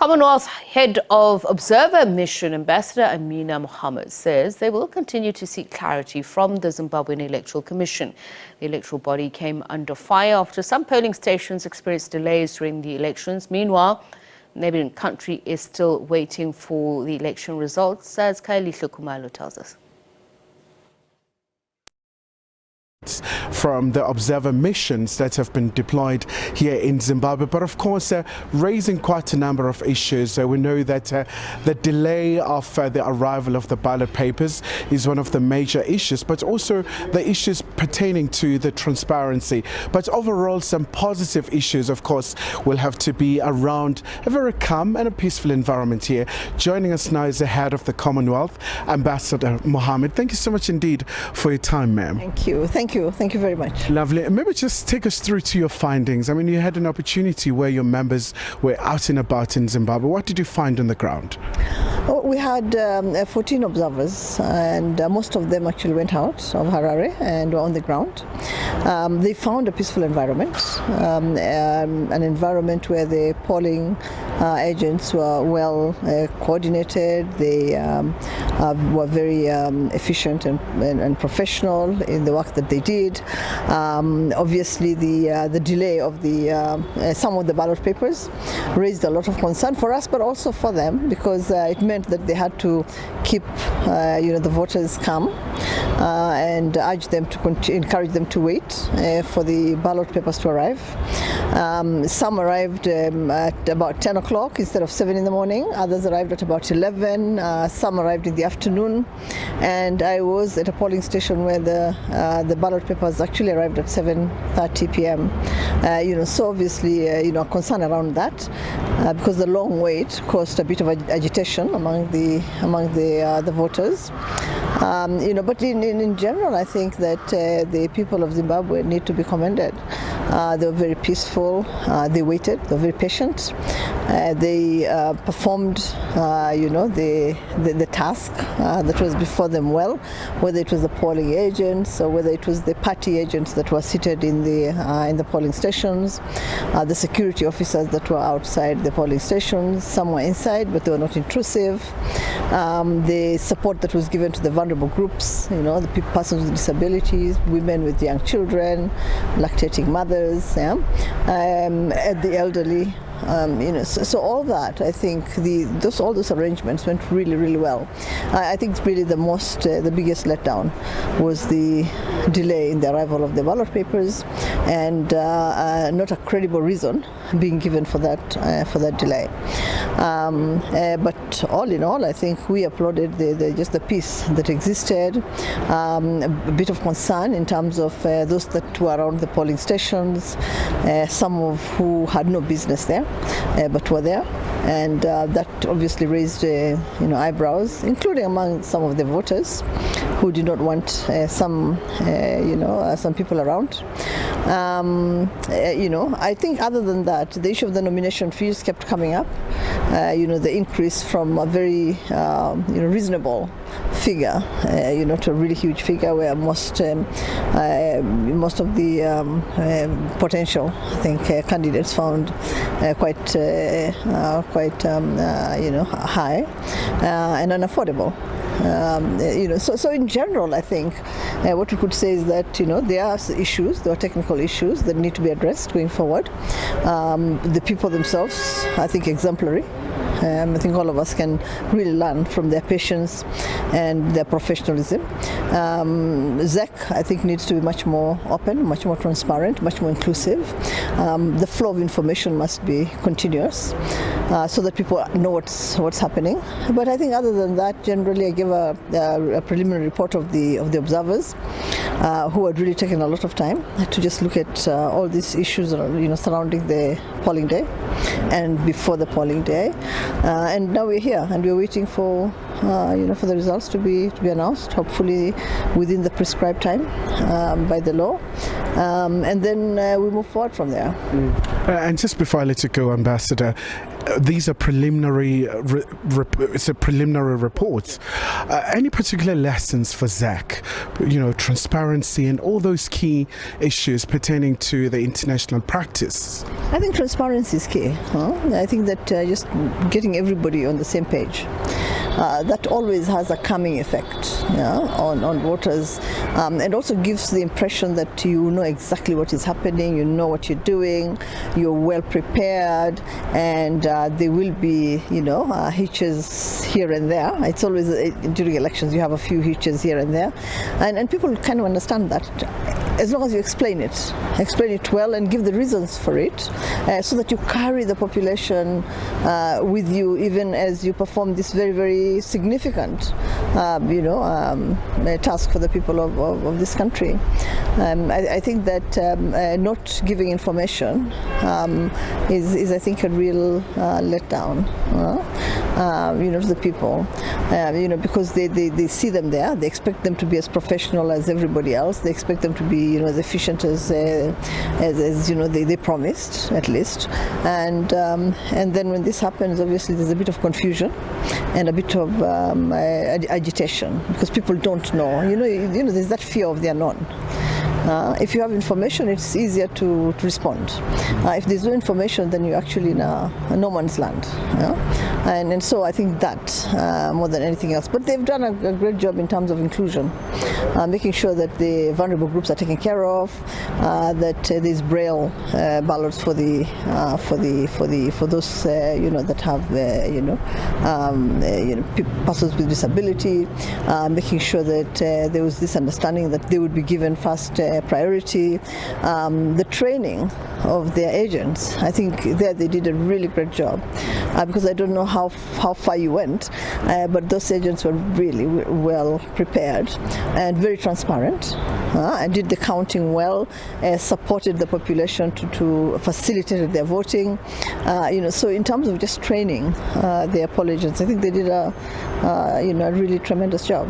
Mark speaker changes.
Speaker 1: Commonwealth Head of Observer Mission, Ambassador Amina Mohamed, says they will continue to seek clarity from the Zimbabwean Electoral Commission. The electoral body came under fire after some polling stations experienced delays during the elections. Meanwhile, the neighbouring country is still waiting for the election results, as Khayelihle Khumalo tells us.
Speaker 2: From the observer missions that have been deployed here in Zimbabwe, but of course raising quite a number of issues. We know that the delay of the arrival of the ballot papers is one of the major issues, but also the issues pertaining to the transparency. But overall, some positive issues, of course, will have to be around a very calm and a peaceful environment here. Joining us now is the head of the Commonwealth, Ambassador Mohamed. Thank you so much indeed for your time, ma'am.
Speaker 3: Thank you. Thank you very much.
Speaker 2: Lovely. Maybe just take us through to your findings. I mean, you had an opportunity where your members were out and about in Zimbabwe. What did you find on the ground?
Speaker 3: We had 14 observers, and most of them actually went out of Harare and were on the ground. They found a peaceful environment, an environment where the polling agents were well coordinated. They were very efficient and professional in the work that they did. Obviously, the delay of some of the ballot papers raised a lot of concern for us, but also for them, because it meant that they had to keep the voters calm and urge them to encourage them to wait for the ballot papers to arrive. Some arrived at about 10 o'clock instead of 7 in the morning. Others arrived at about 11. Some arrived in the afternoon. And I was at a polling station where the ballot papers actually arrived at 7:30 p.m. So obviously, concern around that because the long wait caused a bit of agitation among the voters. But in general, I think that the people of Zimbabwe need to be commended. They were very peaceful. They waited. They were very patient. They performed, the task that was before them well, whether it was the polling agents or whether it was the party agents that were seated in the polling stations, the security officers that were outside the polling stations. Some were inside, but they were not intrusive. The support that was given to the vulnerable groups, the persons with disabilities, women with young children, lactating mothers, the elderly. So all that, I think all those arrangements went really, really well. I think really the biggest letdown was the delay in the arrival of the ballot papers, and not a credible reason being given for that delay. But all in all, I think we applauded just the peace that existed. A bit of concern in terms of those that were around the polling stations, some of who had no business there. But were there, and that obviously raised eyebrows, including among some of the voters who did not want some people around. I think other than that, the issue of the nomination fees kept coming up. The increase from a very reasonable figure, to a really huge figure, where most of the potential, I think, candidates found quite high and unaffordable. So in general, I think what we could say is that there are issues, there are technical issues that need to be addressed going forward. The people themselves, I think, exemplary. I think all of us can really learn from their patience and their professionalism. ZEC, I think, needs to be much more open, much more transparent, much more inclusive. The flow of information must be continuous so that people know what's happening. But I think other than that, generally, I give a preliminary report of the observers who had really taken a lot of time to just look at all these issues surrounding the polling day and before the polling day. And now we're here and we're waiting for the results to be announced, hopefully within the prescribed time by the law, and then we move forward from there.
Speaker 2: And just before I let you go, Ambassador, these are preliminary reports. Any particular lessons for ZEC? Transparency and all those key issues pertaining to the international practice.
Speaker 3: I think transparency is key. I think that just getting everybody on the same page. That always has a calming effect on voters, and also gives the impression that you know exactly what is happening, you know what you're doing, you're well prepared, and there will be, hitches here and there. It's always during elections you have a few hitches here and there, and people kind of understand that. As long as you explain it well and give the reasons for it, so that you carry the population with you even as you perform this very, very significant, task for the people of this country. I think that not giving information is, I think, a real letdown, to the people, because they see them there, they expect them to be as professional as everybody else, they expect them to be as efficient as they promised, at least, and then when this happens, obviously there's a bit of confusion and a bit of agitation, because people don't know. There's that fear of the unknown. If you have information, it's easier to respond. If there's no information, then you're actually in a no man's land. And so I think that more than anything else. But they've done a great job in terms of inclusion, making sure that the vulnerable groups are taken care of, that there's braille ballots for those that have persons with disability, making sure that there was this understanding that they would be given first priority. The training of their agents, I think there they did a really great job, because I don't know how far you went, but those agents were really well prepared and very transparent, and did the counting well, supported the population to facilitate their voting. So in terms of just training their poll agents, I think they did a really tremendous job.